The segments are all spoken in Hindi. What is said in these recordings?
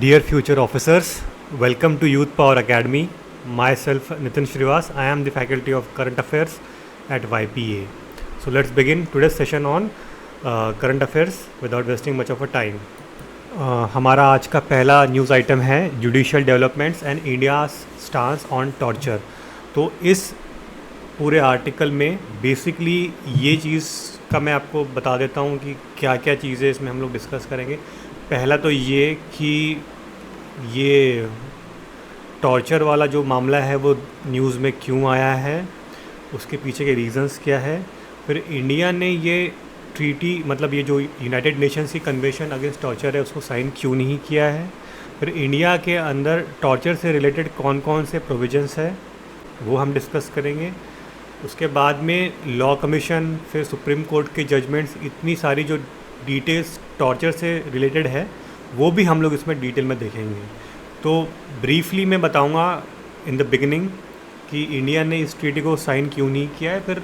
Dear future officers, welcome to Youth Power Academy. Myself Nitin Shrivas, I am the Faculty of Current Affairs at YPA. So let's begin today's session on current affairs without wasting much of a time. हमारा आज का पहला न्यूज़ आइटम है judicial developments and India stance on torture. तो इस पूरे आर्टिकल में बेसिकली ये चीज़ का मैं आपको बता देता हूँ कि क्या क्या चीज़ें इसमें हम लोग डिस्कस करेंगे। पहला तो ये कि ये टॉर्चर वाला जो मामला है वो न्यूज़ में क्यों आया है, उसके पीछे के रीज़न्स क्या है। फिर इंडिया ने ये ट्रीटी मतलब ये जो यूनाइटेड नेशंस की कन्वेंशन अगेंस्ट टॉर्चर है उसको साइन क्यों नहीं किया है। फिर इंडिया के अंदर टॉर्चर से रिलेटेड कौन कौन से प्रोविजंस है वो हम डिस्कस करेंगे। उसके बाद में लॉ कमीशन, फिर सुप्रीम कोर्ट के जजमेंट्स, इतनी सारी जो डिटेल्स टॉर्चर से रिलेटेड है वो भी हम लोग इसमें डिटेल में देखेंगे। तो ब्रीफली मैं बताऊंगा इन द बिगिनिंग कि इंडिया ने इस ट्रीटी को साइन क्यों नहीं किया है। फिर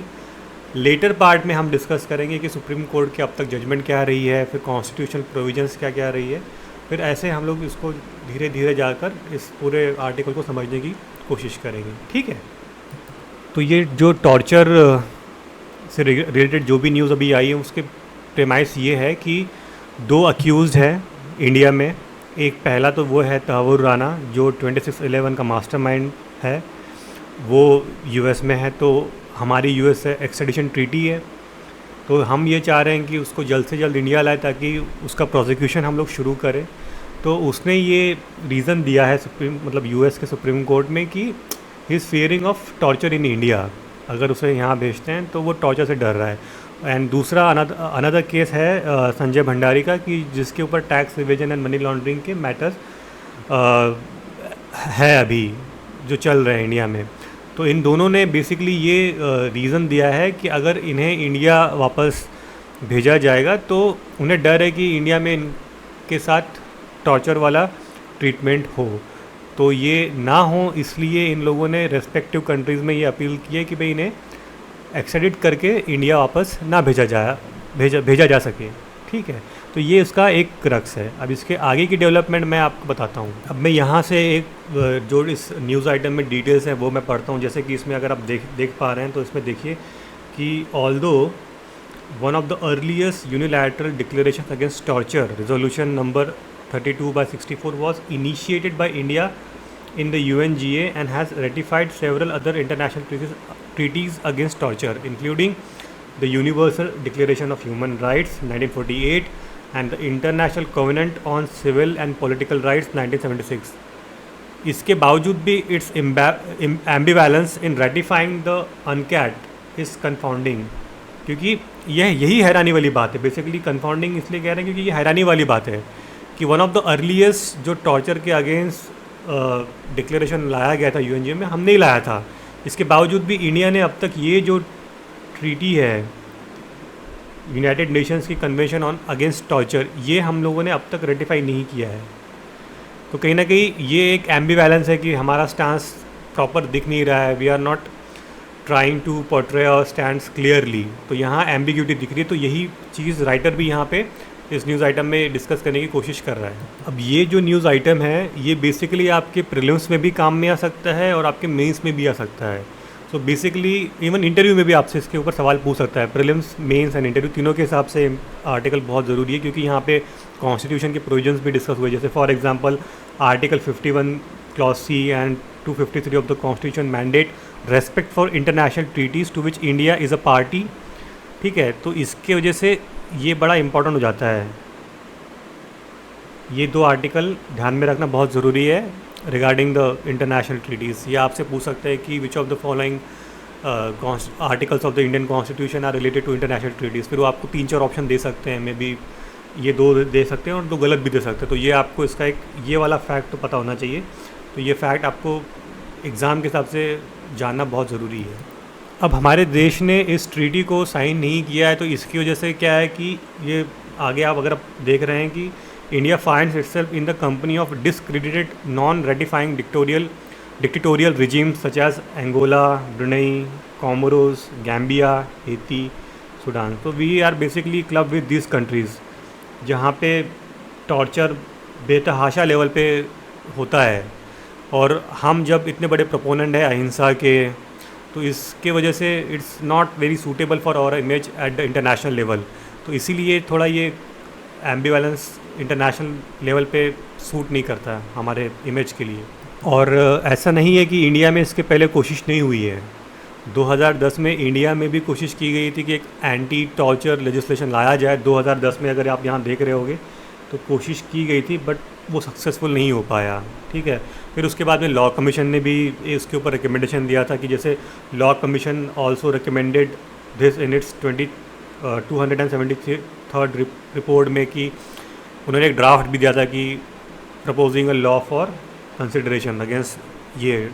लेटर पार्ट में हम डिस्कस करेंगे कि सुप्रीम कोर्ट की अब तक जजमेंट क्या रही है, फिर कॉन्स्टिट्यूशनल प्रोविजंस क्या क्या रही है। फिर ऐसे हम लोग इसको धीरे धीरे जाकर इस पूरे आर्टिकल को समझने की कोशिश करेंगे, ठीक है। तो ये जो टॉर्चर से रिलेटेड जो भी न्यूज़ अभी आई है उसके प्रेमाइस ये है कि दो अक्यूज़ हैं इंडिया में। एक पहला तो वो है तहव्वुर राना जो 26/11 का मास्टरमाइंड है, वो यूएस में है। तो हमारी यूएस से एक्सट्रेडिशन ट्रीटी है, तो हम ये चाह रहे हैं कि उसको जल्द से जल्द इंडिया लाए ताकि उसका प्रोसिक्यूशन हम लोग शुरू करें। तो उसने ये रीज़न दिया है मतलब यूएस के सुप्रीम कोर्ट में कि he is fearing of torture in India. अगर उसे यहाँ भेजते हैं तो वो टॉर्चर से डर रहा है। एंड दूसरा अनदर केस है संजय भंडारी का कि जिसके ऊपर tax revision and money laundering के मैटर्स है अभी जो चल रहे हैं इंडिया में। तो इन दोनों ने बेसिकली ये रीज़न दिया है कि अगर इन्हें इंडिया वापस भेजा जाएगा तो उन्हें डर है कि इंडिया में इनके साथ टॉर्चर वाला ट्रीटमेंट हो, तो ये ना हो। इसलिए इन लोगों ने रेस्पेक्टिव कंट्रीज़ में ये अपील की है कि भाई इन्हें एक्सट्रेडिट करके इंडिया वापस ना भेजा जा सके, ठीक है। तो ये इसका एक क्रक्स है। अब इसके आगे की डेवलपमेंट मैं आपको बताता हूँ। अब मैं यहाँ से एक जो इस न्यूज़ आइटम में डिटेल्स हैं वो मैं पढ़ता हूँ। जैसे कि इसमें अगर आप देख पा रहे हैं तो इसमें देखिए कि although one of the earliest unilateral declaration against torture resolution number 32/64 was initiated by India in the UNGA and has ratified several other international treaties against torture, including the Universal Declaration of Human Rights 1948 and the International Covenant on Civil and Political Rights 1976. इसके बावजूद भी its ambivalence in ratifying the UNCAT is confounding, क्योंकि यही हैरानी वाली बात है। बेसिकली कंफाउंडिंग इसलिए कह रहे हैं क्योंकि ये हैरानी वाली बात है कि वन ऑफ द अर्लीस्ट जो टॉर्चर के अगेंस्ट डिक्लेरेशन लाया गया था यूएनजीए में, हम नहीं लाया था। इसके बावजूद भी इंडिया ने अब तक ये जो ट्रीटी है यूनाइटेड नेशंस की कन्वेंशन ऑन अगेंस्ट टॉर्चर, ये हम लोगों ने अब तक रेटिफाई नहीं किया है। तो कहीं ना कहीं ये एक एम्बिवैलेंस है कि हमारा स्टांस प्रॉपर दिख नहीं रहा है। We are not trying to portray our stands clearly. तो यहाँ एम्बिग्यूटी दिख रही है। तो यही चीज़ राइटर भी यहाँ पे इस न्यूज़ आइटम में डिस्कस करने की कोशिश कर रहा है। अब ये जो न्यूज़ आइटम है ये बेसिकली आपके प्रीलिम्स में भी काम में आ सकता है और आपके मेंस में भी आ सकता है। सो बेसिकली इवन इंटरव्यू में भी आपसे इसके ऊपर सवाल पूछ सकता है। प्रीलिम्स, मेंस एंड इंटरव्यू तीनों के हिसाब से आर्टिकल बहुत ज़रूरी है, क्योंकि यहाँ पे कॉन्स्टिट्यूशन के प्रोविजंस भी डिस्कस हुए। जैसे for example article 51 clause C and 253 of the constitution mandate respect for international treaties to which India is a party, ठीक है। तो इसके वजह से ये बड़ा इम्पोर्टेंट हो जाता है। ये दो आर्टिकल ध्यान में रखना बहुत ज़रूरी है रिगार्डिंग द इंटरनेशनल ट्रीटीज़। ये आपसे पूछ सकते हैं कि which of the following articles of the Indian constitution are related to international treaties. फिर वो आपको 3-4 ऑप्शन दे सकते हैं, मे बी ये 2 दे सकते हैं और 2 गलत भी दे सकते हैं। तो ये आपको इसका एक ये वाला फैक्ट तो पता होना चाहिए। तो ये फैक्ट आपको एग्ज़ाम के हिसाब से जानना बहुत ज़रूरी है। अब हमारे देश ने इस ट्रीटी को साइन नहीं किया है, तो इसकी वजह से क्या है कि ये आगे आप अगर आप देख रहे हैं कि India finds itself in the company of discredited non ratifying dictatorial regimes such as Angola, Brunei, Comoros, Gambia, Haiti, Sudan. तो we are basically club with this countries जहाँ पे टॉर्चर बेतहाशा लेवल पे होता है। और हम जब इतने बड़े प्रोपोनेंट हैं अहिंसा के, तो इसके वजह से it's not very suitable for our image at the international level. तो इसीलिए थोड़ा ये एम्बिवेलेंस इंटरनेशनल लेवल पे सूट नहीं करता हमारे इमेज के लिए। और ऐसा नहीं है कि इंडिया में इसके पहले कोशिश नहीं हुई है। 2010 में इंडिया में भी कोशिश की गई थी कि एक एंटी टॉर्चर लेजिस्लेशन लाया जाए। 2010 में अगर आप यहाँ देख रहे होगे तो कोशिश की गई थी, बट वो सक्सेसफुल नहीं हो पाया। ठीक है, फिर उसके बाद में लॉ कमीशन ने भी इसके ऊपर रिकमेंडेशन दिया था कि जैसे law commission also recommended this in its 273 report में, कि उन्होंने एक ड्राफ्ट भी दिया था कि proposing a law for consideration against ये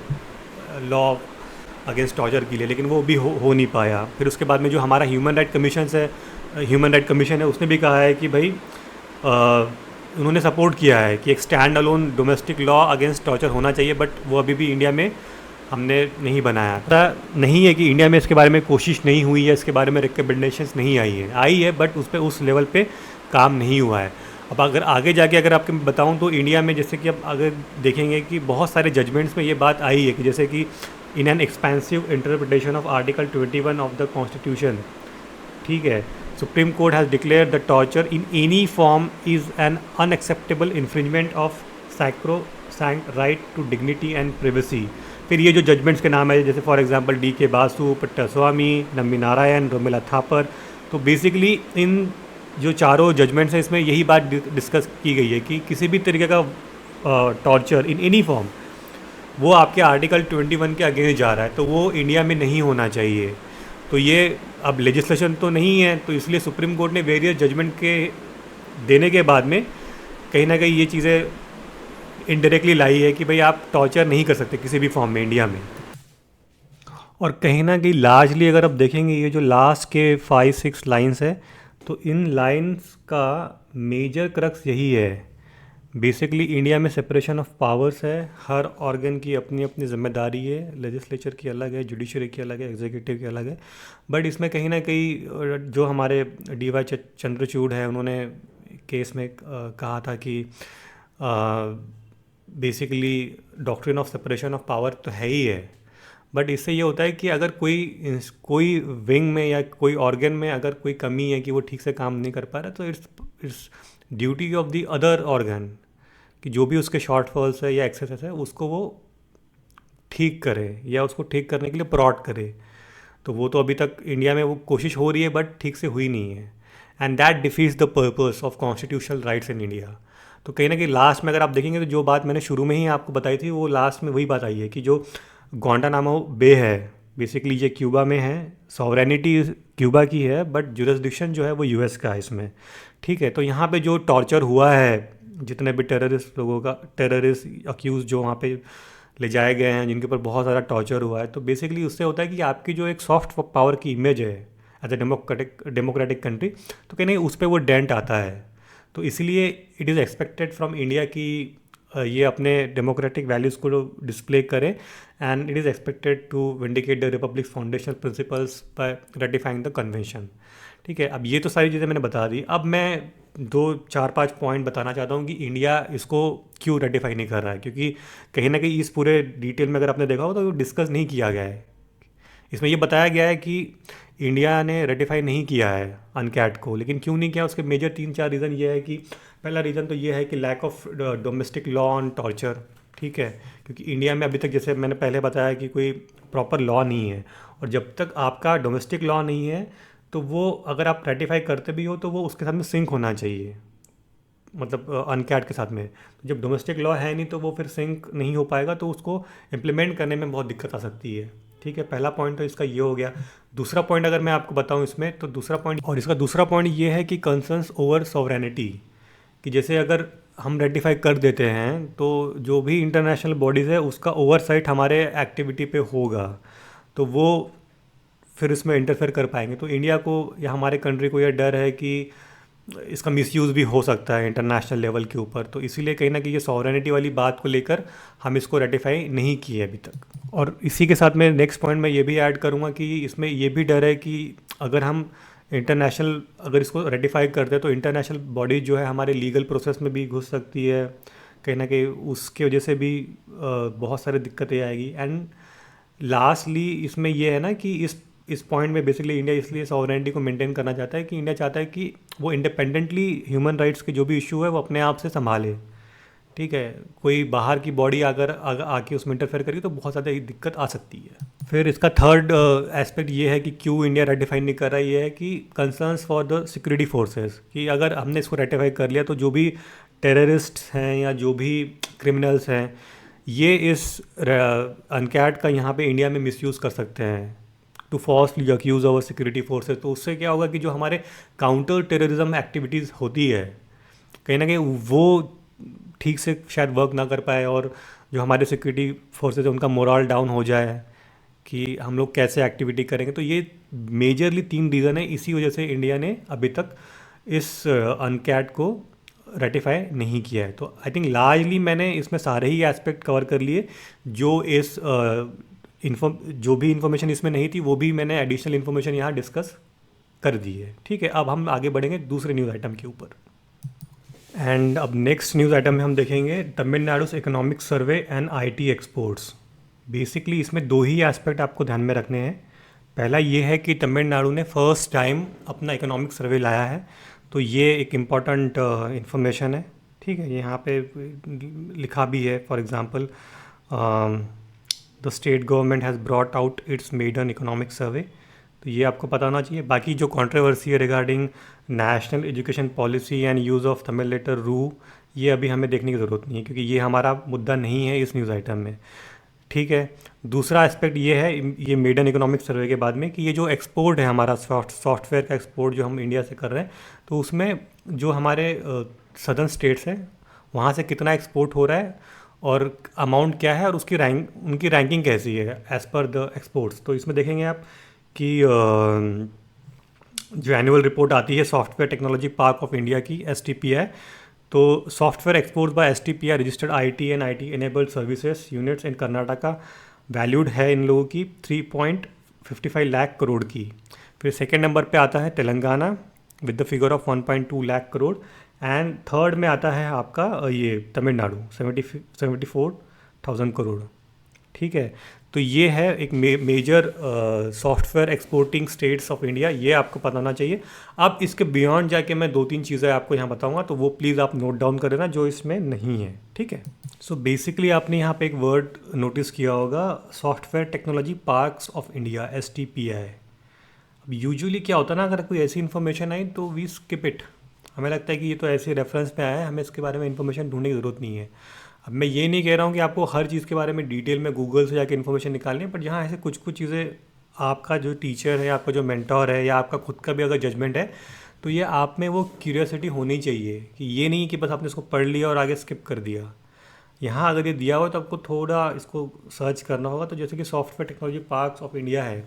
लॉ अगेंस्ट टॉर्चर के लिए, लेकिन वो भी हो नहीं पाया। फिर उसके बाद में जो हमारा ह्यूमन राइट कमीशन है, उसने भी कहा है कि भाई उन्होंने सपोर्ट किया है कि एक stand alone domestic law against torture होना चाहिए, बट वो अभी भी इंडिया में हमने नहीं बनाया। ऐसा नहीं है कि इंडिया में इसके बारे में कोशिश नहीं हुई है, इसके बारे में रिकमेंडेशंस नहीं आई है, बट उस पर उस लेवल पे काम नहीं हुआ है। अब अगर आगे जाके अगर आपको बताऊं तो इंडिया में जैसे कि अब अगर देखेंगे कि बहुत सारे जजमेंट्स में ये बात आई है कि जैसे कि in an expensive interpretation of article 21 of the constitution, ठीक है, supreme court has declare the torture in any form is an unacceptable infringement of sacrosanct right to dignity and privacy. फिर ये जो जजमेंट्स के नाम है जैसे for example DK Basu, Puttaswamy, Nambi Narayan, Romila Thapar, तो बेसिकली इन जो चारों जजमेंट्स हैं इसमें यही बात डिस्कस की गई है कि किसी भी तरीके का टॉर्चर इन एनी फॉर्म वो आपके आर्टिकल 21 के अगेंस्ट जा रहा है, तो वो इंडिया में नहीं होना चाहिए। तो ये अब लेजिस्लेशन तो नहीं है, तो इसलिए सुप्रीम कोर्ट ने वेरियस जजमेंट के देने के बाद में कहीं ना कहीं ये चीज़ें इनडायरेक्टली लाई है कि भाई आप टॉर्चर नहीं कर सकते किसी भी फॉर्म में इंडिया में। और कहीं ना कहीं लार्जली अगर आप देखेंगे ये जो लास्ट के 5-6 लाइन्स है, तो इन लाइन्स का मेजर क्रक्स यही है। बेसिकली इंडिया में सेपरेशन ऑफ पावर्स है, हर ऑर्गन की अपनी अपनी जिम्मेदारी है, लेजिस्लेचर की अलग है, जुडिशरी की अलग है, एग्जीक्यूटिव की अलग है। बट इसमें कहीं ना कहीं जो हमारे DY चंद्रचूड़ है, उन्होंने केस में कहा था कि basically doctrine of separation of power तो है ही है, बट इससे ये होता है कि अगर कोई विंग में या कोई ऑर्गन में अगर कोई कमी है कि वो ठीक से काम नहीं कर पा रहा, तो it's duty of the other organ कि जो भी उसके शॉर्टफॉल्स है या एक्सेसेस है उसको वो ठीक करे या उसको ठीक करने के लिए प्रॉट करे। तो वो तो अभी तक इंडिया में वो कोशिश हो रही है, बट ठीक से हुई नहीं है, and that defeats the purpose of constitutional rights in India. तो कहीं ना कहीं लास्ट में अगर आप देखेंगे तो जो बात मैंने शुरू में ही आपको बताई थी, वो लास्ट में वही बात आई है कि जो ग्वांटानामो बे है, बेसिकली ये क्यूबा में है, सॉवरेनिटी क्यूबा की है, बट जुरिस्डिक्शन जो है वो US का है इसमें। ठीक है, तो यहाँ पे जो टॉर्चर हुआ है, जितने भी टेररिस्ट अक्यूज़ जो वहाँ पे ले जाए गए हैं, जिनके ऊपर बहुत सारा टॉर्चर हुआ है, तो बेसिकली उससे होता है कि आपकी जो एक सॉफ्ट पावर की इमेज है एज ए डेमोक्रेटिक कंट्री, तो कहीं नहीं उस पर वो डेंट आता है। तो इसलिए it is expected from India कि ये अपने डेमोक्रेटिक वैल्यूज़ को डिस्प्ले करे, and it is expected to vindicate the republic foundational principles by ratifying the convention. ठीक है, अब ये तो सारी चीज़ें मैंने बता दी। अब मैं 2-4-5 पॉइंट बताना चाहता हूँ कि इंडिया इसको क्यों रेटिफाई नहीं कर रहा है, क्योंकि कहीं ना कहीं इस पूरे डिटेल में अगर आपने देखा हो तो डिस्कस नहीं किया गया है। इसमें ये बताया गया है कि इंडिया ने रेटिफाई नहीं किया है अनकैट को, लेकिन क्यों नहीं किया उसके मेजर 3-4 रीज़न ये है कि पहला रीज़न तो ये है कि lack of domestic law on torture. ठीक है, क्योंकि इंडिया में अभी तक जैसे मैंने पहले बताया कि कोई प्रॉपर लॉ नहीं है, और जब तक आपका डोमेस्टिक लॉ नहीं है तो वो अगर आप रेटिफाई करते भी हो तो वो उसके साथ में सिंक होना चाहिए, मतलब अनकैट के साथ में। तो जब डोमेस्टिक लॉ है नहीं तो वो फिर सिंक नहीं हो पाएगा, तो उसको इम्प्लीमेंट करने में बहुत दिक्कत आ सकती है। ठीक है, पहला पॉइंट तो इसका ये हो गया। दूसरा पॉइंट अगर मैं आपको बताऊं इसमें, तो इसका दूसरा पॉइंट ये है कि कंसर्न्स ओवर सॉवरेनिटी, कि जैसे अगर हम रेटिफाई कर देते हैं तो जो भी इंटरनेशनल बॉडीज़ है उसका ओवरसाइट हमारे एक्टिविटी पे होगा, तो वो फिर इसमें इंटरफेयर कर पाएंगे। तो इंडिया को या हमारे कंट्री को यह डर है कि इसका मिसयूज़ भी हो सकता है इंटरनेशनल लेवल के ऊपर, तो इसीलिए कहीं ना कहीं ये सॉवरेनिटी वाली बात को लेकर हम इसको रेटिफाई नहीं किए अभी तक। और इसी के साथ में नेक्स्ट पॉइंट मैं ये भी ऐड करूँगा कि इसमें ये भी डर है कि अगर हम इंटरनेशनल अगर इसको रेटिफाई करते हैं तो इंटरनेशनल बॉडी जो है हमारे लीगल प्रोसेस में भी घुस सकती है, कहीं ना कहीं उसके वजह से भी बहुत सारी दिक्कतें आएगी। एंड लास्टली इसमें ये है ना कि इस पॉइंट में बेसिकली इंडिया इसलिए सॉवरेनिटी को मेंटेन करना चाहता है कि इंडिया चाहता है कि वो इंडिपेंडेंटली ह्यूमन राइट्स के जो भी इशू है वो अपने आप से संभाले। ठीक है, कोई बाहर की बॉडी अगर आके उसमें इंटरफेयर करेगी तो बहुत ज़्यादा दिक्कत आ सकती है। फिर इसका थर्ड एस्पेक्ट ये है कि क्यों इंडिया रेटिफाई नहीं कर रहा है, ये है कि concerns for the security forces, कि अगर हमने इसको रेटिफाई कर लिया तो जो भी टेररिस्ट हैं या जो भी क्रिमिनल्स हैं ये इस अनकैट का यहाँ पे इंडिया में मिसयूज़ कर सकते हैं to falsely accuse our security forces. तो उससे क्या होगा कि जो हमारे काउंटर टेररिज्म एक्टिविटीज़ होती है कहीं ना कहीं वो ठीक से शायद वर्क ना कर पाए, और जो हमारे सिक्योरिटी फोर्सेज है उनका मोरल डाउन हो जाए कि हम लोग कैसे एक्टिविटी करेंगे। तो ये मेजरली 3 रीज़न है, इसी वजह से इंडिया ने अभी तक इस अनकैट को रेटिफाई नहीं किया है। तो आई थिंक लार्जली मैंने इसमें सारे ही एस्पेक्ट कवर कर लिए, जो इस जो भी इन्फॉर्मेशन इसमें नहीं थी वो भी मैंने एडिशनल इन्फॉर्मेशन यहाँ डिस्कस कर दी है। ठीक है, अब हम आगे बढ़ेंगे दूसरे न्यूज़ आइटम के ऊपर। एंड अब नेक्स्ट न्यूज़ आइटम में हम देखेंगे Tamil Nadu economic survey and IT exports. Basically इसमें 2 ही एस्पेक्ट आपको ध्यान में रखने हैं। पहला ये है कि तमिलनाडु ने फर्स्ट टाइम अपना इकोनॉमिक सर्वे लाया है, तो ये एक इम्पॉर्टेंट इंफॉर्मेशन है। ठीक है, यहाँ पे लिखा भी है, for example the state government has brought out its maiden economic survey. तो ये आपको पता होना चाहिए। बाकी जो कंट्रोवर्सी है regarding national education policy and use of Tamil letter रू, ये अभी हमें देखने की ज़रूरत नहीं है क्योंकि ये हमारा मुद्दा नहीं है इस न्यूज़ आइटम में। ठीक है, दूसरा एस्पेक्ट ये है ये मेडन इकोनॉमिक सर्वे के बाद में कि ये जो एक्सपोर्ट है हमारा सॉफ्टवेयर का एक्सपोर्ट जो हम इंडिया से कर रहे हैं, तो उसमें जो हमारे सदर्न स्टेट्स हैं वहाँ से कितना एक्सपोर्ट हो रहा है और अमाउंट क्या है और उसकी उनकी रैंकिंग कैसी है एज़ पर द एक्सपोर्ट्स। तो इसमें देखेंगे आप कि जो एनुअल रिपोर्ट आती है software technology park of India की STPI, तो software exports by STPI registered IT and IT enabled services units in Karnataka valued है इन लोगों की 3.55 लाख करोड़ की। फिर सेकेंड नंबर पे आता है Telangana with the figure of 1.2 lakh crore, and third में आता है आपका ये तमिलनाडु 74,000 करोड़। ठीक है, तो ये है एक major software exporting states of India, ये आपको पता होना चाहिए। अब इसके बियॉन्ड जाके मैं 2-3 चीज़ें आपको यहाँ बताऊँगा, तो वो प्लीज़ आप नोट डाउन कर लेना जो इसमें नहीं है। ठीक है, सो बेसिकली आपने यहाँ पे एक वर्ड नोटिस किया होगा, software technology parks of India STPI। अब यूजुअली क्या होता है ना, अगर कोई ऐसी इन्फॉर्मेशन आई तो वी स्किप इट, हमें लगता है कि ये तो ऐसे रेफरेंस में आया है, हमें इसके बारे में इन्फॉर्मेशन ढूंढने की ज़रूरत नहीं है। अब मैं ये नहीं कह रहा हूँ कि आपको हर चीज़ के बारे में डिटेल में गूगल से जाके इन्फॉर्मेशन निकालनी है, बट यहाँ ऐसे कुछ कुछ चीज़ें आपका जो टीचर है, आपका जो मेंटोर है, या आपका खुद का भी अगर जजमेंट है, तो ये आप में वो क्यूरियोसिटी होनी चाहिए कि ये नहीं कि बस आपने इसको पढ़ लिया और आगे स्किप कर दिया। यहाँ अगर ये दिया हो तो आपको थोड़ा इसको सर्च करना होगा। तो जैसे कि software technology parks of India है,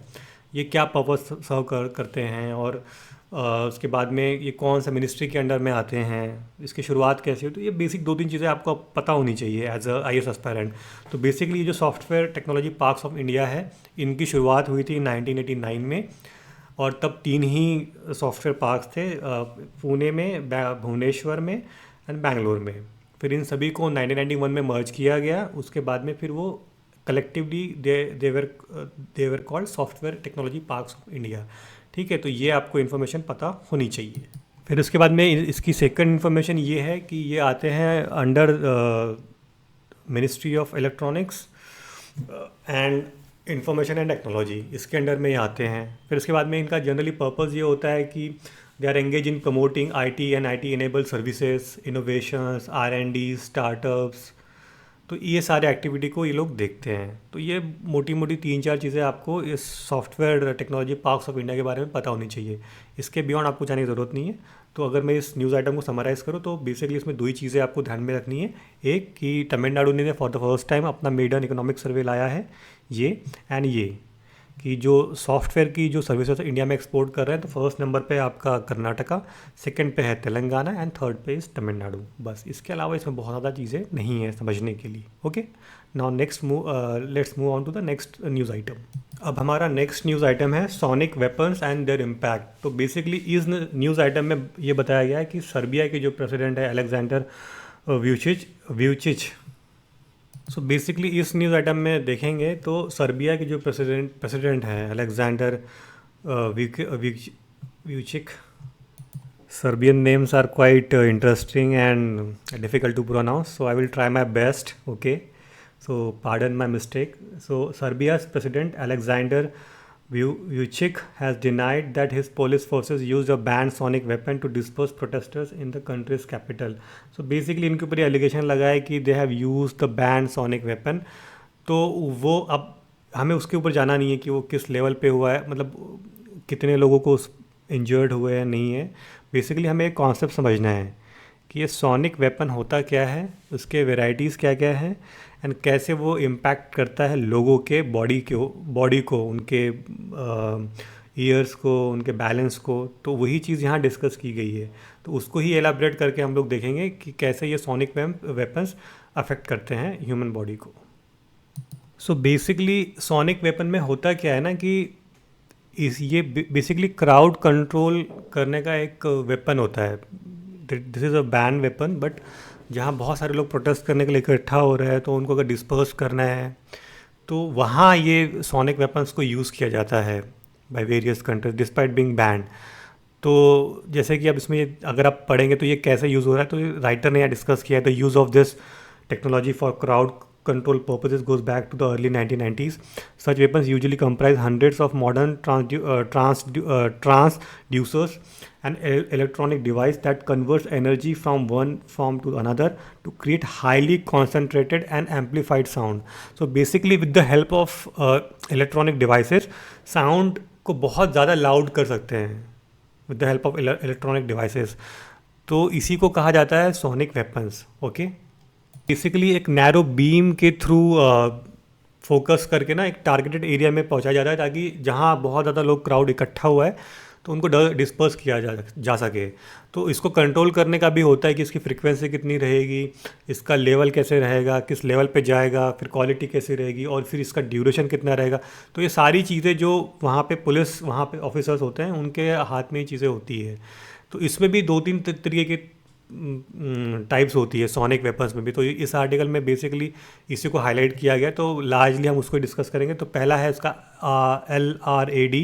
ये क्या पर्पस सर्व करते हैं, और उसके बाद में ये कौन सा मिनिस्ट्री के अंडर में आते हैं, इसकी शुरुआत कैसे हुई, तो ये बेसिक 2-3 चीज़ें आपको पता होनी चाहिए एज अ IAS एस्पायरेंट। तो बेसिकली ये जो software technology parks of India है, इनकी शुरुआत हुई थी 1989 में, और तब 3 ही सॉफ्टवेयर पार्क्स थे, पुणे में, भुवनेश्वर में एंड बैंगलोर में। फिर इन सभी को 1991 में मर्ज किया गया। उसके बाद में फिर वो collectively they were called software technology parks of India. ठीक है, तो ये आपको इन्फॉर्मेशन पता होनी चाहिए। फिर उसके बाद में इसकी सेकंड इन्फॉर्मेशन ये है कि ये आते हैं under ministry of electronics and information and technology, इसके अंडर में ये आते हैं। फिर उसके बाद में इनका जनरली पर्पस ये होता है कि they are engage in promoting IT and IT enabled services, innovations, R&D, startups, तो ये सारे एक्टिविटी को ये लोग देखते हैं। तो ये मोटी मोटी 3-4 चीज़ें आपको इस software technology parks of India के बारे में पता होनी चाहिए, इसके बियॉन्ड आपको जाने की ज़रूरत नहीं है। तो अगर मैं इस न्यूज़ आइटम को समराइज़ करूँ तो बेसिकली इसमें 2 ही चीज़ें आपको ध्यान में रखनी है। एक कि तमिलनाडु ने फॉर द फर्स्ट टाइम अपना मेडन इकोनॉमिक सर्वे लाया है, ये एंड ये कि जो सॉफ्टवेयर की जो सर्विसेज इंडिया में एक्सपोर्ट कर रहे हैं, तो फर्स्ट नंबर पे आपका कर्नाटका, सेकंड पे है तेलंगाना एंड थर्ड पे इज़ तमिलनाडु। बस इसके अलावा इसमें बहुत ज़्यादा चीज़ें नहीं है समझने के लिए। Okay, now let's move on to the next news item. अब हमारा नेक्स्ट न्यूज़ आइटम है sonic weapons and their impact. तो बेसिकली इस न्यूज़ आइटम में ये बताया गया है कि सर्बिया के जो प्रेसिडेंट है अलेक्जेंडर व्यूचिच। सो बेसिकली इस न्यूज़ आइटम में देखेंगे तो सर्बिया के जो प्रेसिडेंट हैं Alexander व्यूचिक। Serbian names are quite interesting and difficult to pronounce, so I will try my best. Okay, so pardon my mistake. So Serbia's president Alexander Vučić has denied that his police forces used a banned sonic weapon to disperse protesters in the country's capital. So basically इनके ऊपर एलिगेशन लगा है कि they have used the banned sonic weapon. तो वो अब हमें उसके ऊपर जाना नहीं है कि वो किस लेवल पे हुआ है, मतलब कितने लोगों को इंजर्ड हुए हैं नहीं है। बेसिकली हमें एक कॉन्सेप्ट समझना है कि ये सोनिक वेपन होता क्या है, उसके वेराइटीज़ क्या क्या हैं एंड कैसे वो इम्पैक्ट करता है लोगों के बॉडी को उनके ईयर्स को, उनके बैलेंस को। तो वही चीज़ यहाँ डिस्कस की गई है, तो उसको ही एलाबरेट करके हम लोग देखेंगे कि कैसे ये सोनिक वेपन्स अफेक्ट करते हैं ह्यूमन बॉडी को। सो बेसिकली सोनिक वेपन में होता क्या है ना कि ये बेसिकली क्राउड कंट्रोल करने का एक वेपन होता है। This is a ban weapon, but जहाँ बहुत सारे लोग प्रोटेस्ट करने के लिए इकट्ठा हो रहे हैं तो उनको अगर डिस्पर्स करना है तो वहाँ ये सोनिक वेपन्स को यूज़ किया जाता है by various countries despite being band. तो जैसे कि अब इसमें अगर आप पढ़ेंगे तो ये कैसे यूज़ हो रहा है, तो राइटर ने यहाँ डिस्कस किया है the use of this technology for crowd control purposes goes back to the early 1990s. Such weapons usually comprise hundreds of modern transducers, an electronic device that converts energy from one form to another to create highly concentrated and amplified sound. So basically with the help of electronic devices, sound को बहुत ज़्यादा loud कर सकते हैं with the help of electronic devices. तो इसी को कहा जाता है sonic weapons. Okay. बेसिकली एक नैरो बीम के थ्रू फोकस करके ना एक टारगेटेड एरिया में पहुंचाया जाता है ताकि जहां बहुत ज़्यादा लोग क्राउड इकट्ठा हुआ है तो उनको डिस्पर्स किया जा सके। तो इसको कंट्रोल करने का भी होता है कि इसकी फ्रीक्वेंसी कितनी रहेगी, इसका लेवल कैसे रहेगा, किस लेवल पे जाएगा, फिर क्वालिटी कैसी रहेगी और फिर इसका ड्यूरेशन कितना रहेगा। तो ये सारी चीज़ें जो वहाँ पे पुलिस, वहाँ पे ऑफिसर्स होते हैं उनके हाथ में ये चीज़ें होती है। तो इसमें भी 2-3 तरीके के टाइप्स होती है सोनिक वेपन्स में भी। तो इस आर्टिकल में बेसिकली इसी को हाईलाइट किया गया, तो लार्जली हम उसको डिस्कस करेंगे। तो पहला है इसका LRAD,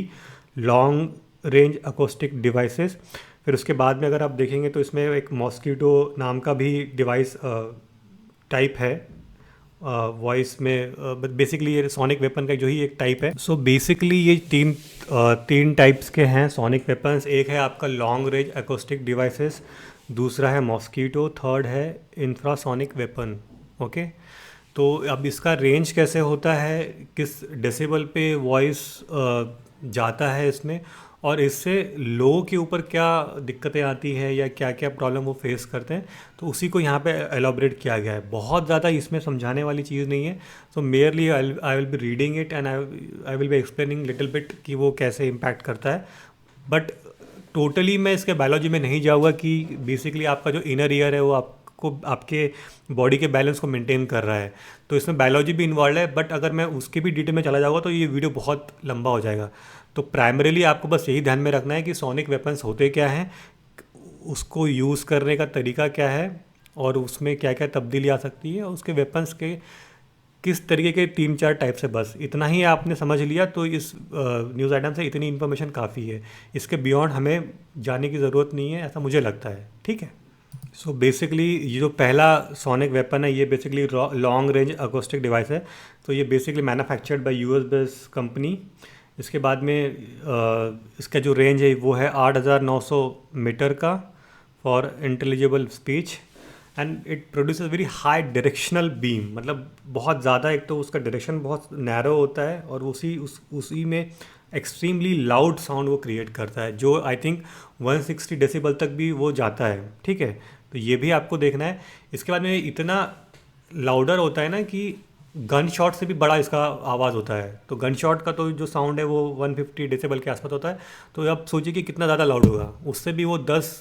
long range acoustic devices. फिर उसके बाद में अगर आप देखेंगे तो इसमें एक मॉस्कीटो नाम का भी डिवाइस टाइप है वॉइस में, बेसिकली ये सोनिक वेपन का जो ही एक टाइप है। सो बेसिकली ये तीन टाइप्स के हैं सोनिक वेपन्स। एक है आपका लॉन्ग रेंज अकोस्टिक डिवाइसेस, दूसरा है मॉस्कीटो, थर्ड है इंफ्रासोनिक वेपन। ओके, तो अब इसका रेंज कैसे होता है, किस डेसिबल पे वॉइस जाता है इसमें, और इससे लोगों के ऊपर क्या दिक्कतें आती है या क्या क्या प्रॉब्लम वो फेस करते हैं, तो उसी को यहाँ पे एलॉबरेट किया गया है। बहुत ज़्यादा इसमें समझाने वाली चीज़ नहीं है। So merely I will be reading it and I will be explaining little bit कि वो कैसे इम्पैक्ट करता है। बट टोटली मैं इसके बायोलॉजी में नहीं जाऊँगा कि बेसिकली आपका जो इनर ईयर है वो आपको आपके बॉडी के बैलेंस को मेंटेन कर रहा है, तो इसमें बायोलॉजी भी इन्वॉल्व है। बट अगर मैं उसके भी डिटेल में चला जाऊँगा तो ये वीडियो बहुत लंबा हो जाएगा। तो प्राइमरीली आपको बस यही ध्यान में रखना है कि सोनिक वेपन्स होते क्या हैं, उसको यूज़ करने का तरीका क्या है और उसमें क्या क्या तब्दीली आ सकती है, और उसके वेपन्स के किस तरीके के 3-4 टाइप से, बस इतना ही आपने समझ लिया तो इस न्यूज़ आइटम से इतनी इन्फॉर्मेशन काफ़ी है। इसके बियॉन्ड हमें जाने की ज़रूरत नहीं है, ऐसा मुझे लगता है। ठीक है, सो बेसिकली ये जो पहला सोनिक वेपन है ये basically long range acoustic device है। तो ये basically manufactured by US based company. इसके बाद में इसका जो रेंज है वो है 8900 मीटर का for intelligible speech, and it produces very high directional beam. मतलब बहुत ज़्यादा, एक तो उसका डायरेक्शन बहुत नैरो होता है और उसी में एक्सट्रीमली लाउड साउंड वो क्रिएट करता है, जो आई थिंक 160 डेसिबल तक भी वो जाता है। ठीक है, तो ये भी आपको देखना है। इसके बाद में इतना लाउडर होता है ना कि गन शॉट से भी बड़ा इसका आवाज़ होता है। तो गन शॉट का तो जो साउंड है वो 150 डेसिबल के आसपास होता है। तो अब सोचिए कि कितना ज़्यादा लाउड होगा, उससे भी वो 10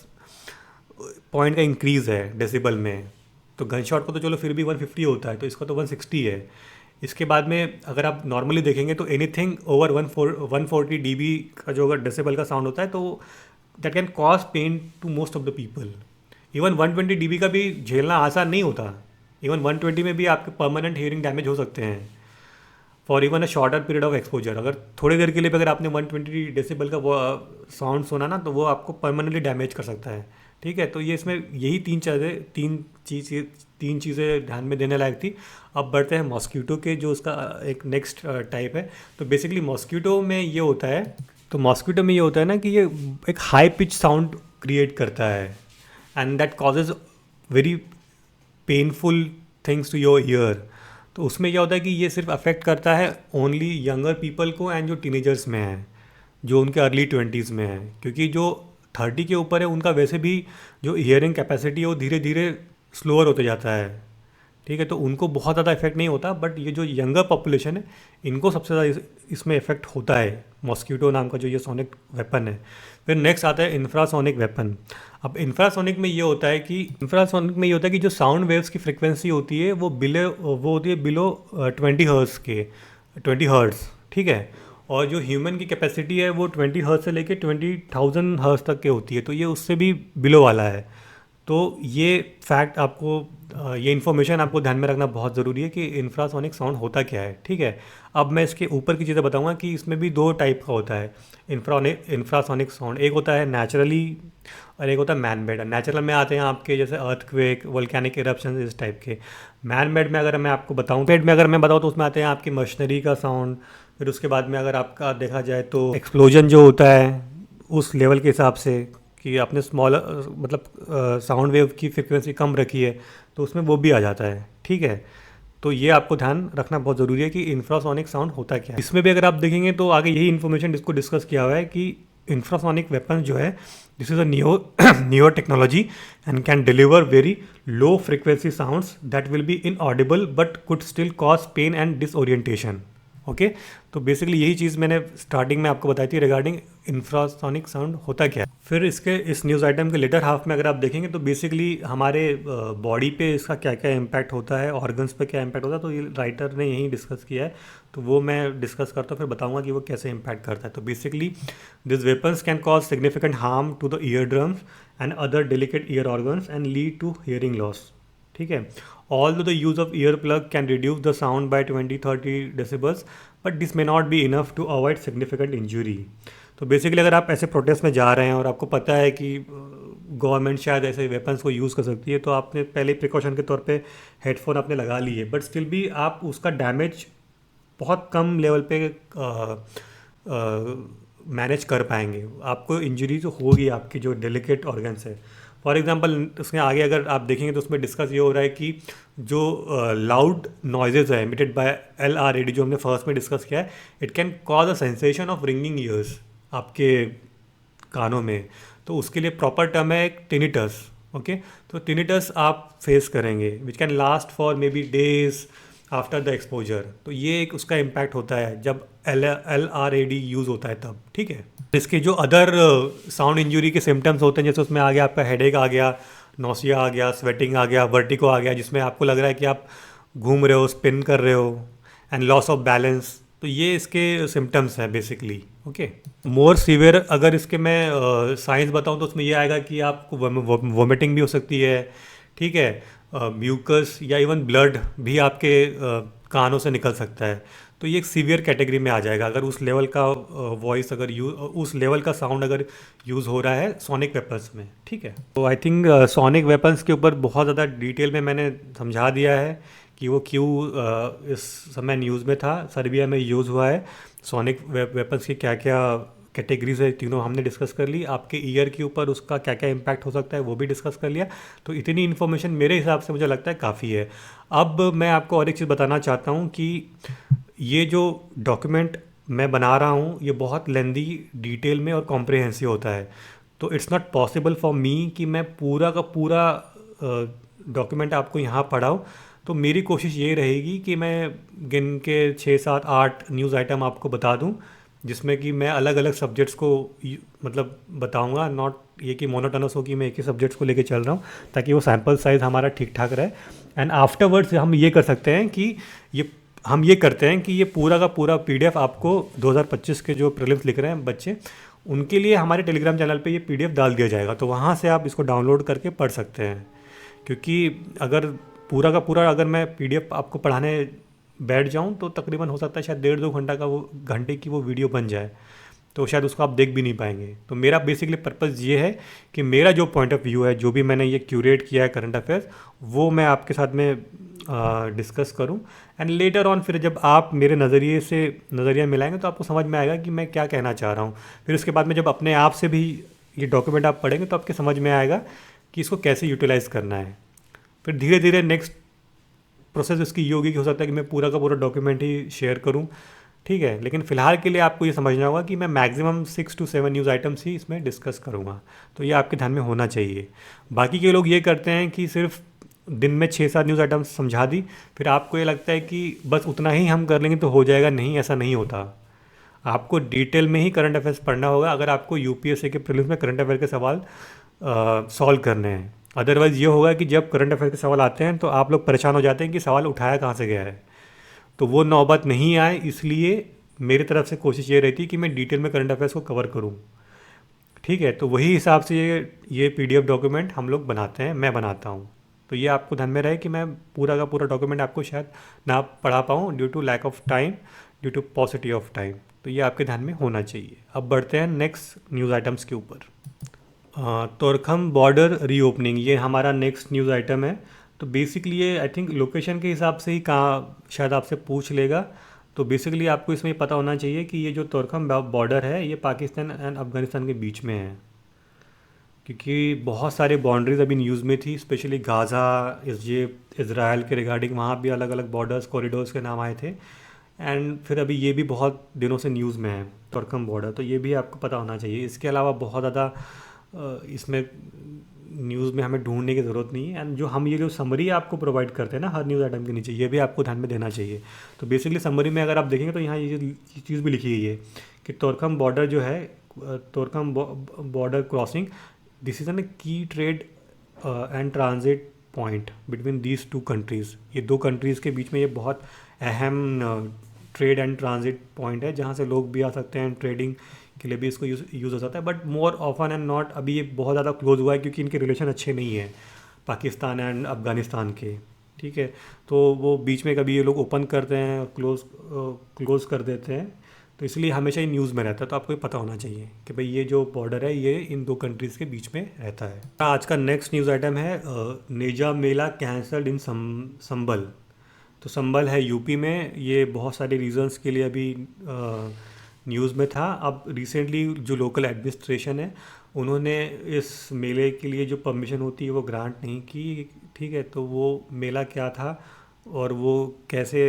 पॉइंट का इंक्रीज़ है डेसिबल में। तो गन शॉट का तो चलो फिर भी 150 होता है, तो इसका तो 160 है। इसके बाद में अगर आप नॉर्मली देखेंगे तो एनीथिंग ओवर 140 डीबी का जो अगर डेसिबल का साउंड होता है तो that can cause pain to most of the people. Even 120 dB का भी झेलना आसान नहीं होता। इवन 120 में भी आपके परमानेंट हियरिंग डैमेज हो सकते हैं for even a shorter period of exposure. अगर थोड़ी देर के लिए भी अगर आपने 120 डेसिबल का वो साउंड सुना ना, तो वो आपको परमानेंटली डैमेज कर सकता है। ठीक है, तो ये इसमें यही तीन चीज़ें ध्यान में देने लायक थी। अब बढ़ते हैं मॉस्क्यूटो के, जो उसका एक नेक्स्ट टाइप है। तो बेसिकली मॉस्क्यूटो में ये होता है, तो मॉस्क्यूटो में ये होता है ना कि ये एक हाई पिच साउंड क्रिएट करता है and that causes very painful things to your ear. तो उसमें क्या होता है कि ये सिर्फ अफेक्ट करता है ओनली यंगर पीपल को एंड जो टीनेजर्स में हैं, जो उनके अर्ली 20s में हैं, क्योंकि जो 30 के ऊपर है उनका वैसे भी जो हियरिंग कैपेसिटी है वो धीरे धीरे स्लोअर होते जाता है। ठीक है, तो उनको बहुत ज़्यादा इफेक्ट नहीं होता, बट ये जो यंगर पॉपुलेशन है इनको सबसे ज़्यादा इसमें इफेक्ट होता है, मॉस्क्यूटो नाम का जो ये सोनिक वेपन है। फिर नेक्स्ट आता है इंफ्रासोनिक वेपन। अब इंफ्रासोनिक में ये होता है कि जो साउंड वेव्स की फ्रिक्वेंसी होती है वो होती है बिलो 20 हर्ट्ज़। ठीक है, और जो ह्यूमन की कैपेसिटी है वो 20 हर्ट्ज़ से लेके 20,000 हर्ट्ज़ तक के होती है, तो ये उससे भी बिलो वाला है। तो ये फैक्ट आपको ये इन्फॉर्मेशन आपको ध्यान में रखना बहुत ज़रूरी है कि इंफ्रासोनिक साउंड होता क्या है। ठीक है, अब मैं इसके ऊपर की चीज़ें बताऊंगा कि इसमें भी दो टाइप का होता है इंफ्रासोनिक साउंड। एक होता है नेचुरली और एक होता है मैन मेड। नेचुरल में आते हैं आपके जैसे अर्थक्वेक, वोल्केनिक इरप्शन, इस टाइप के। मैन मेड में अगर मैं आपको बताऊँ तो उसमें आते हैं आपकी मशीनरी का साउंड। फिर उसके बाद में अगर आपका देखा जाए तो एक्सप्लोजन जो होता है उस लेवल के हिसाब से कि आपने स्मॉल मतलब साउंड वेव की फ्रिक्वेंसी कम रखी है तो उसमें वो भी आ जाता है। ठीक है, तो ये आपको ध्यान रखना बहुत ज़रूरी है कि इंफ्रासोनिक साउंड होता क्या है। इसमें भी अगर आप देखेंगे तो आगे यही इन्फॉर्मेशन जिसको डिस्कस किया हुआ है कि इंफ्रासोनिक वेपन जो है this is a new technology and can deliver very low frequency sounds that will be inaudible but could still cause pain and disorientation. Okay, तो बेसिकली यही चीज़ मैंने स्टार्टिंग में आपको बताई थी रिगार्डिंग इंफ्रासोनिक साउंड होता क्या है। फिर इस न्यूज़ आइटम के लेटर हाफ में अगर आप देखेंगे तो बेसिकली हमारे बॉडी पे इसका क्या क्या इम्पैक्ट होता है, ऑर्गन्स पे क्या इम्पैक्ट होता है, तो ये राइटर ने यही डिस्कस किया है। तो वो मैं डिस्कस करता हूँ, फिर बताऊँगा कि वो कैसे इम्पैक्ट करता है। तो basically this weapons can cause significant harm to the ear drums and other delicate ear organs and lead to hearing loss. ठीक है, although the use of earplug can reduce the sound by 20-30 decibels but this may not be enough to avoid significant injury। तो बेसिकली अगर आप ऐसे प्रोटेस्ट में जा रहे हैं और आपको पता है कि गवर्नमेंट शायद ऐसे वेपन्स को यूज़ कर सकती है, तो आपने पहले प्रिकॉशन के तौर पे हेडफोन आपने लगा लिए, बट स्टिल भी आप उसका डैमेज बहुत कम लेवल पे मैनेज कर पाएंगे। आपको इंजरी तो होगी आपकी जो डेलिकेट ऑर्गन्स है। फॉर एग्जांपल उसमें आगे अगर आप देखेंगे तो उसमें डिस्कस ये हो रहा है कि जो लाउड नॉइजेज है एमिटेड बाय LRAD जो हमने फर्स्ट में डिस्कस किया है, it can cause a sensation of ringing years आपके कानों में। तो उसके लिए प्रॉपर टर्म है एक टिनिटस। ओके, तो टिनिटस आप फेस करेंगे which can last for may be days after the exposure. तो ये एक उसका इम्पैक्ट होता है जब LRAD यूज़ होता है तब। ठीक है, इसके जो अदर साउंड इंजरी के सिम्टम्स होते हैं, जैसे उसमें आ गया आपका हेडेक आ गया, नौसिया आ गया, स्वेटिंग आ गया, वर्टिको आ गया, जिसमें आपको लग रहा है कि आप घूम रहे हो, स्पिन कर रहे हो, एंड लॉस ऑफ बैलेंस। तो ये इसके सिम्टम्स हैं बेसिकली। ओके, मोर सीवियर अगर इसके मैं साइंस बताऊं तो उसमें ये आएगा कि आपको वोमिटिंग भी हो सकती है। ठीक है, म्यूकस या इवन ब्लड भी आपके कानों से निकल सकता है। तो ये एक सीवियर कैटेगरी में आ जाएगा अगर उस लेवल का वॉइस उस लेवल का साउंड अगर यूज़ हो रहा है सोनिक वेपन्स में। ठीक है, तो आई थिंक सोनिक वेपन्स के ऊपर बहुत ज़्यादा डिटेल में मैंने समझा दिया है कि वो क्यों इस समय न्यूज़ में था, सर्बिया में यूज़ हुआ है। सोनिक वेपन्स की क्या क्या कैटेगरीज है तीनों हमने डिस्कस कर ली। आपके ईयर के ऊपर उसका क्या क्या इम्पैक्ट हो सकता है वो भी डिस्कस कर लिया। तो इतनी इन्फॉर्मेशन मेरे हिसाब से मुझे लगता है काफ़ी है। अब मैं आपको और एक चीज़ बताना चाहता हूँ कि ये जो डॉक्यूमेंट मैं बना रहा हूँ ये बहुत लेंदी, डिटेल में और कॉम्प्रिहेंसिव होता है। तो it's not possible for me कि मैं पूरा का पूरा डॉक्यूमेंट आपको यहाँ पढ़ाऊँ। तो मेरी कोशिश ये रहेगी कि मैं गिन के 6, 7, 8 न्यूज़ आइटम आपको बता दूँ जिसमें कि मैं अलग अलग सब्जेक्ट्स को मतलब बताऊंगा, नॉट ये कि मोनोटोनस हो कि मैं एक ही सब्जेक्ट्स को लेके चल रहा हूँ, ताकि वो सैम्पल साइज़ हमारा ठीक ठाक रहे। एंड आफ्टरवर्ड्स हम ये कर सकते हैं कि ये हम ये करते हैं कि ये पूरा का पूरा पीडीएफ आपको 2025 के जो प्रीलिम्स लिख रहे हैं बच्चे, उनके लिए हमारे टेलीग्राम चैनल पे ये पीडीएफ डाल दिया जाएगा, तो वहाँ से आप इसको डाउनलोड करके पढ़ सकते हैं। क्योंकि अगर पूरा का पूरा अगर मैं पीडीएफ आपको पढ़ाने बैठ जाऊं तो तकरीबन हो सकता है शायद 1.5 2 घंटा का वो घंटे की वो वीडियो बन जाए, तो शायद उसको आप देख भी नहीं पाएंगे। तो मेरा बेसिकली पर्पज़ ये है कि मेरा जो पॉइंट ऑफ व्यू है, जो भी मैंने ये क्यूरेट किया है करंट अफेयर्स, वो मैं आपके साथ में डिस्कस करूं। एंड लेटर ऑन फिर जब आप मेरे नज़रिए से नज़रिया मिलाएंगे तो आपको समझ में आएगा कि मैं क्या कहना चाह रहा हूँ। फिर उसके बाद में जब अपने आप से भी ये डॉक्यूमेंट आप पढ़ेंगे तो आपके समझ में आएगा कि इसको कैसे यूटिलाइज़ करना है। फिर धीरे धीरे नेक्स्ट प्रोसेस इसकी ये होगी कि हो सकता है कि मैं पूरा का पूरा डॉक्यूमेंट ही शेयर करूं, ठीक है। लेकिन फ़िलहाल के लिए आपको ये समझना होगा कि मैं मैक्सिमम 6 to 7 न्यूज़ आइटम्स ही इसमें डिस्कस करूंगा, तो ये आपके ध्यान में होना चाहिए। बाकी के लोग ये करते हैं कि सिर्फ दिन में 6 7 न्यूज़ आइटम्स समझा दी, फिर आपको ये लगता है कि बस उतना ही हम कर लेंगे तो हो जाएगा। नहीं, ऐसा नहीं होता। आपको डिटेल में ही करंट अफेयर्स पढ़ना होगा अगर आपको यूपीएससी के प्रीलिम्स में करंट अफेयर के सवाल सॉल्व करने हैं। अदरवाइज़ ये होगा कि जब करंट अफेयर के सवाल आते हैं तो आप लोग परेशान हो जाते हैं कि सवाल उठाया कहाँ से गया है। तो वो नौबत नहीं आए, इसलिए मेरी तरफ से कोशिश ये रहती है कि मैं डिटेल में करंट अफेयर्स को कवर करूँ, ठीक है। तो वही हिसाब से ये पीडीएफ डॉक्यूमेंट हम लोग बनाते हैं, मैं बनाता हूँ। तो ये आपको ध्यान में रहे कि मैं पूरा का पूरा डॉक्यूमेंट आपको शायद ना पढ़ा पाऊँ due to lack of time, due to paucity of time. तो ये आपके ध्यान में होना चाहिए। अब बढ़ते हैं नेक्स्ट न्यूज़ आइटम्स के ऊपर। तोरखम बॉर्डर रीओपनिंग, ये हमारा नेक्स्ट न्यूज़ आइटम है। तो बेसिकली ये आई थिंक लोकेशन के हिसाब से ही कहाँ शायद आपसे पूछ लेगा। तो बेसिकली आपको इसमें पता होना चाहिए कि ये जो तोरखम बॉर्डर है ये पाकिस्तान एंड अफ़गानिस्तान के बीच में है, क्योंकि बहुत सारे बाउंड्रीज अभी न्यूज़ में थी, स्पेशली गाज़ा, इजिप्ट, इसराइल के रिगार्डिंग वहाँ भी अलग अलग बॉर्डर्स कॉरिडोर्स के नाम आए थे। एंड फिर अभी ये भी बहुत दिनों से न्यूज़ में है तोरखम बॉर्डर, तो ये भी आपको पता होना चाहिए। इसके अलावा बहुत ज़्यादा इसमें न्यूज़ में हमें ढूंढने की ज़रूरत नहीं है। एंड जो हम ये जो समरी आपको प्रोवाइड करते हैं ना हर न्यूज़ आइटम के नीचे, ये भी आपको ध्यान में देना चाहिए। तो बेसिकली समरी में अगर आप देखेंगे तो यहाँ ये चीज़ भी लिखी गई है कि तोरखम बॉर्डर जो है, Torkham border crossing, this is an key trade and transit point between these 2 countries. ये 2 कंट्रीज़ के बीच में ये बहुत अहम ट्रेड एंड ट्रांजिट पॉइंट है, जहाँ से लोग भी आ सकते हैं, ट्रेडिंग के लिए भी इसको यूज़ हो जाता है। But more often and not अभी ये बहुत ज़्यादा क्लोज हुआ है क्योंकि इनके रिलेशन अच्छे नहीं हैं पाकिस्तान एंड अफ़गानिस्तान के, ठीक है। तो वो बीच में कभी ये लोग ओपन करते हैं, क्लोज़ कर देते हैं, तो इसलिए हमेशा ही न्यूज़ में रहता है। तो आपको ये पता होना चाहिए कि भाई ये जो बॉर्डर है ये इन 2 कंट्रीज़ के बीच में रहता है। आज का नेक्स्ट न्यूज़ आइटम है नेजा मेला कैंसल्ड इन संबल। तो संबल है यूपी में, ये बहुत सारे रीजंस के लिए अभी न्यूज़ में था। अब रिसेंटली जो लोकल एडमिनिस्ट्रेशन है उन्होंने इस मेले के लिए जो परमिशन होती है वो ग्रांट नहीं की, ठीक है। तो वो मेला क्या था और वो कैसे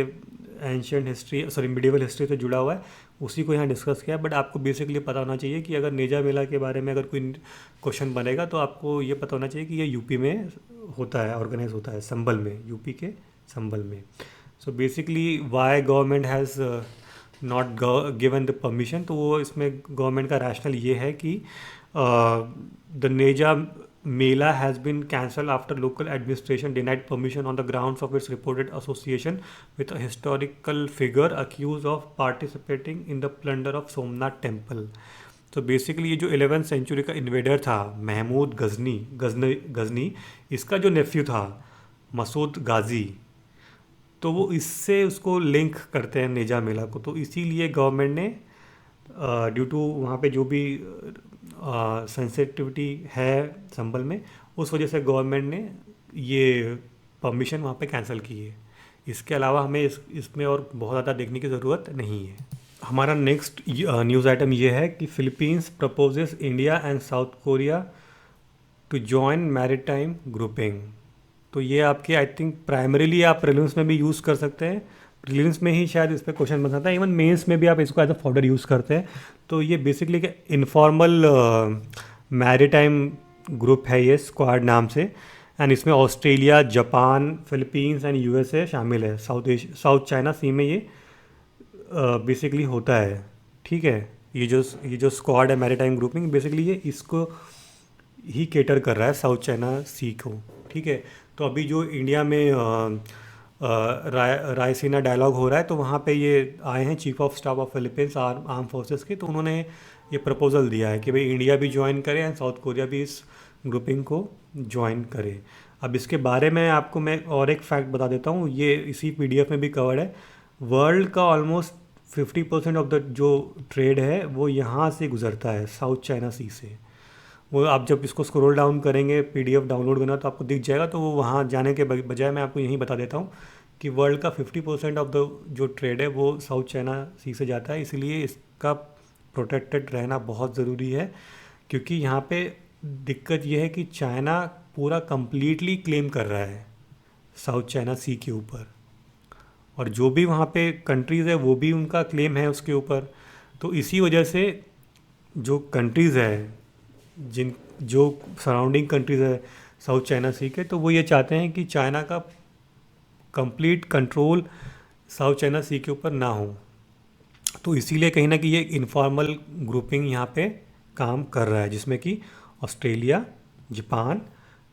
एंशियंट हिस्ट्री मिडिवल हिस्ट्री से जुड़ा हुआ है, उसी को यहाँ डिस्कस किया। बट आपको बेसिकली पता होना चाहिए कि अगर नेजा मेला के बारे में अगर कोई क्वेश्चन बनेगा तो आपको ये पता होना चाहिए कि ये यूपी में होता है, ऑर्गेनाइज होता है संबल में, यूपी के संबल में। So basically why government has not given the permission, तो वो इसमें गवर्नमेंट का रैशनल ये है कि the Neja Mela has been cancel after local administration denied permission on the grounds of its reported association with a historical figure accuse of participating in the plunder of Somnath temple. तो बेसिकली ये जो 11th सेंचुरी का इन्वेडर था महमूद गजनी, इसका जो नेफ्यू था मसूद गाजी, तो वो इससे उसको लिंक करते हैं नेजा मेला को। तो इसीलिए गवर्नमेंट ने ड्यू टू वहाँ पे जो भी सेंसिटिविटी है संभल में, उस वजह से गवर्नमेंट ने ये परमिशन वहाँ पे कैंसिल की है। इसके अलावा हमें इसमें और बहुत ज़्यादा देखने की ज़रूरत नहीं है। हमारा नेक्स्ट न्यूज़ आइटम ये है कि Philippines proposes India and South Korea to join maritime grouping. तो ये आपके आई थिंक प्राइमरीली आप प्रीलिम्स में भी यूज़ कर सकते हैं, प्रीलिम्स में ही शायद इस पर क्वेश्चन बन सकता है, इवन मेंस में भी आप इसको एज अ फॉर्डर यूज़ करते हैं। तो ये बेसिकली इनफॉर्मल मैरीटाइम ग्रुप है ये स्क्वाड नाम से, एंड इसमें Australia, Japan, Philippines and USA शामिल है। साउथ चाइना सी में ये बेसिकली होता है। ठीक है। ये जो स्क्वाड है मैरीटाइम ग्रुपिंग, बेसिकली ये इसको ही केटर कर रहा है, साउथ चाइना सी को। ठीक है। तो अभी जो इंडिया में रायसीना डायलॉग हो रहा है, तो वहाँ पे ये आए हैं chief of staff of Philippines arm forces के, तो उन्होंने ये प्रपोजल दिया है कि भाई इंडिया भी ज्वाइन करे एंड साउथ कोरिया भी इस ग्रुपिंग को ज्वाइन करे। अब इसके बारे में आपको मैं और एक फैक्ट बता देता हूँ, ये इसी पीडीएफ में भी कवर्ड है। वर्ल्ड का ऑलमोस्ट 50% ऑफ द जो ट्रेड है वो यहाँ से गुजरता है, साउथ चाइना सी से। वो आप जब इसको स्क्रॉल डाउन करेंगे, पीडीएफ डाउनलोड करना, तो आपको दिख जाएगा। तो वो वहाँ जाने के बजाय मैं आपको यहीं बता देता हूँ कि वर्ल्ड का 50% ऑफ द जो ट्रेड है वो साउथ चाइना सी से जाता है। इसलिए इसका प्रोटेक्टेड रहना बहुत ज़रूरी है, क्योंकि यहाँ पे दिक्कत यह है कि चाइना पूरा कंप्लीटली क्लेम कर रहा है साउथ चाइना सी के ऊपर, और जो भी वहाँ पे कंट्रीज़ है वो भी उनका क्लेम है उसके ऊपर। तो इसी वजह से जो कंट्रीज़ है, जिन जो सराउंडिंग कंट्रीज़ है साउथ चाइना सी के, तो वो ये चाहते हैं कि चाइना का कंप्लीट कंट्रोल साउथ चाइना सी के ऊपर ना हो। तो इसीलिए कहीं ना कहीं ये इनफॉर्मल ग्रुपिंग यहाँ पे काम कर रहा है, जिसमें कि Australia, Japan,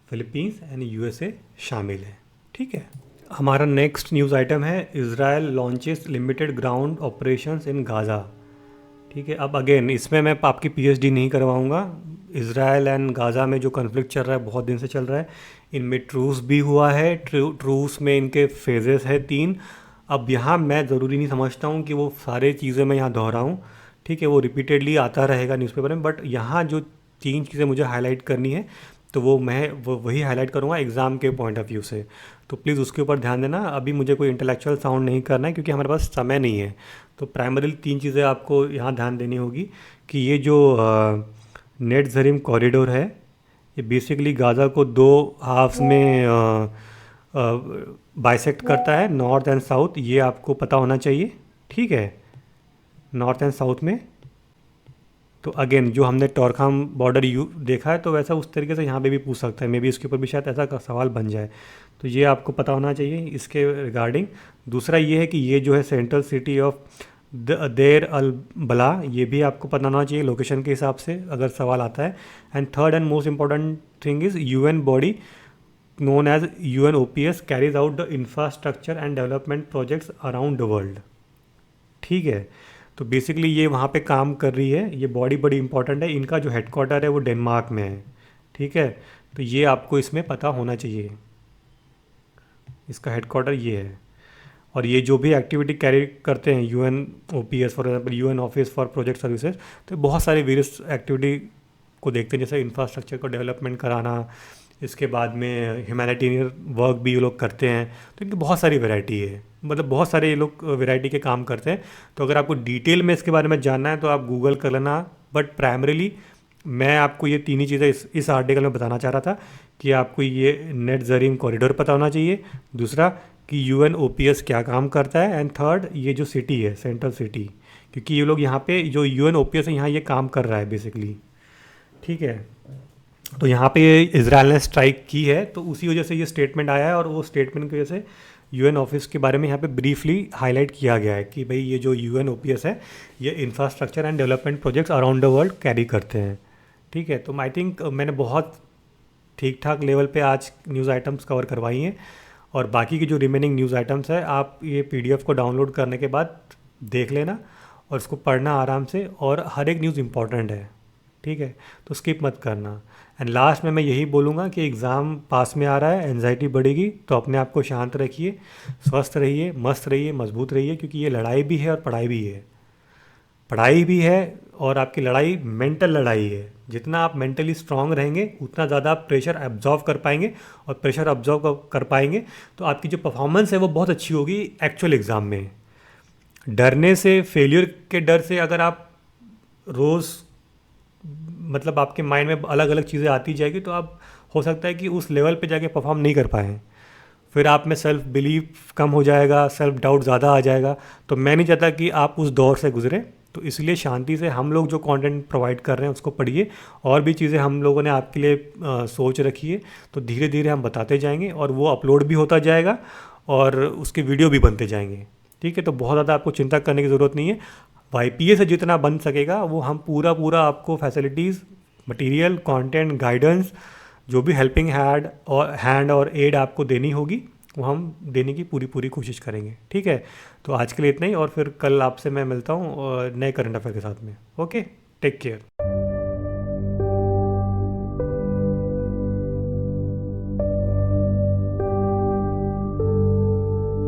Philippines and USA शामिल है। ठीक है। हमारा नेक्स्ट न्यूज़ आइटम है Israel launches limited ground operations in Gaza. ठीक है। अब अगेन इसमें मैं आपकी पीएचडी नहीं करवाऊंगा। इज़राइल एंड गाज़ा में जो कन्फ्लिक्ट चल रहा है बहुत दिन से चल रहा है, इनमें ट्रूस भी हुआ है। ट्रूस में इनके फेजेस है 3। अब यहाँ मैं ज़रूरी नहीं समझता हूँ कि वो सारे चीज़ें मैं यहाँ दोहराऊँ। ठीक है, वो रिपीटेडली आता रहेगा न्यूज़पेपर में, बट यहाँ जो 3 चीज़ें मुझे हाईलाइट करनी है तो वो मैं वही हाईलाइट करूँगा एग्ज़ाम के पॉइंट ऑफ व्यू से। तो प्लीज़ उसके ऊपर ध्यान देना। अभी मुझे कोई इंटेलेक्चुअल साउंड नहीं करना है क्योंकि हमारे पास समय नहीं है। तो प्राइमरी 3 चीज़ें आपको यहाँ ध्यान देनी होगी कि ये जो नेट ज़रीम कॉरिडोर है, ये बेसिकली गाज़ा को 2 हाफ्स में बाइसेक्ट करता है, नॉर्थ एंड साउथ। ये आपको पता होना चाहिए। ठीक है, नॉर्थ एंड साउथ में। तो अगेन जो हमने टॉरखाम बॉर्डर देखा है, तो वैसा उस तरीके से यहाँ पे भी पूछ सकता है। मे बी इसके ऊपर भी शायद ऐसा का सवाल बन जाए, तो ये आपको पता होना चाहिए इसके रिगार्डिंग। दूसरा ये है कि ये जो है सेंट्रल सिटी ऑफ देर अल बला, ये भी आपको पता होना चाहिए लोकेशन के हिसाब से अगर सवाल आता है। And third and most important thing is UN body known as UNOPS carries out the infrastructure and development projects around the world। ठीक है, तो बेसिकली ये वहाँ पे काम कर रही है। ये बॉडी बड़ी इंपॉर्टेंट है। इनका जो हेडक्वार्टर है वो डेनमार्क में है। ठीक है, तो ये आपको इसमें पता होना चाहिए, इसका हेडक्वार्टर ये है। और ये जो भी एक्टिविटी कैरी करते हैं UNOPS, for example UN office for project services, तो बहुत सारे वेरियस एक्टिविटी को देखते हैं, जैसे इंफ्रास्ट्रक्चर को डेवलपमेंट कराना, इसके बाद में ह्यूमैनिटेरियन वर्क भी ये लोग करते हैं। तो इनकी बहुत सारी वैरायटी है, मतलब बहुत सारे ये लोग वैरायटी के काम करते हैं। तो अगर आपको डिटेल में इसके बारे में जानना है तो आप गूगल कर लेना, बट प्राइमरीली मैं आपको ये 3 ही चीज़ें इस आर्टिकल में बताना चाह रहा था कि आपको ये नेट ज़रीम कॉरिडोर पता होना चाहिए, दूसरा कि UNOPS क्या काम करता है, एंड थर्ड ये जो सिटी है सेंट्रल सिटी, क्योंकि ये लोग यहाँ पे जो UNOPS है यहाँ ये काम कर रहा है बेसिकली। ठीक है, तो यहाँ पे इजराइल ने स्ट्राइक की है, तो उसी वजह से ये स्टेटमेंट आया है। और वो स्टेटमेंट की वजह से UN ऑफिस के बारे में यहाँ पे ब्रीफली हाईलाइट किया गया है कि भाई ये जो UNOPS है ये infrastructure and development projects around the world carry करते हैं। ठीक है, तो आई थिंक मैंने बहुत ठीक ठाक लेवल पे आज न्यूज़ आइटम्स कवर करवाई हैं, और बाकी की जो रिमेनिंग न्यूज़ आइटम्स है आप ये PDF को डाउनलोड करने के बाद देख लेना और इसको पढ़ना आराम से, और हर एक न्यूज़ इंपॉर्टेंट है। ठीक है, तो स्किप मत करना। एंड लास्ट में मैं यही बोलूँगा कि एग्ज़ाम पास में आ रहा है, एंजाइटी बढ़ेगी, तो अपने आप को शांत रखिए, स्वस्थ रहिए, मस्त रहिए, मजबूत रहिए, क्योंकि ये लड़ाई भी है और पढ़ाई भी है। पढ़ाई भी है और आपकी लड़ाई मेंटल लड़ाई है। जितना आप मेंटली स्ट्रांग रहेंगे उतना ज़्यादा आप प्रेशर एब्जॉर्व कर पाएंगे, और प्रेशर एब्जॉर्व कर पाएंगे तो आपकी जो परफॉर्मेंस है वो बहुत अच्छी होगी एक्चुअल एग्ज़ाम में। डरने से, फेलियर के डर से अगर आप रोज़ मतलब आपके माइंड में अलग अलग चीज़ें आती जाएगी, तो आप हो सकता है कि उस लेवल पे जाके परफॉर्म नहीं कर पाएँ। फिर आप में सेल्फ बिलीफ कम हो जाएगा, सेल्फ डाउट ज़्यादा आ जाएगा। तो मैं नहीं चाहता कि आप उस दौर से गुजरें। तो इसलिए शांति से हम लोग जो कंटेंट प्रोवाइड कर रहे हैं उसको पढ़िए, और भी चीज़ें हम लोगों ने आपके लिए सोच रखी है, तो धीरे धीरे हम बताते जाएंगे और वो अपलोड भी होता जाएगा और उसके वीडियो भी बनते जाएंगे। ठीक है, तो बहुत ज़्यादा आपको चिंता करने की ज़रूरत नहीं है। वाईपीए से जितना बन सकेगा वो हम पूरा पूरा आपको फैसिलिटीज़, मटेरियल, कंटेंट, गाइडेंस, जो भी हेल्पिंग हैंड और एड आपको देनी होगी वो हम देने की पूरी पूरी कोशिश करेंगे। ठीक है, तो आज के लिए इतना ही, और फिर कल आपसे मैं मिलता हूँ नए करंट अफेयर के साथ में। Okay, take care.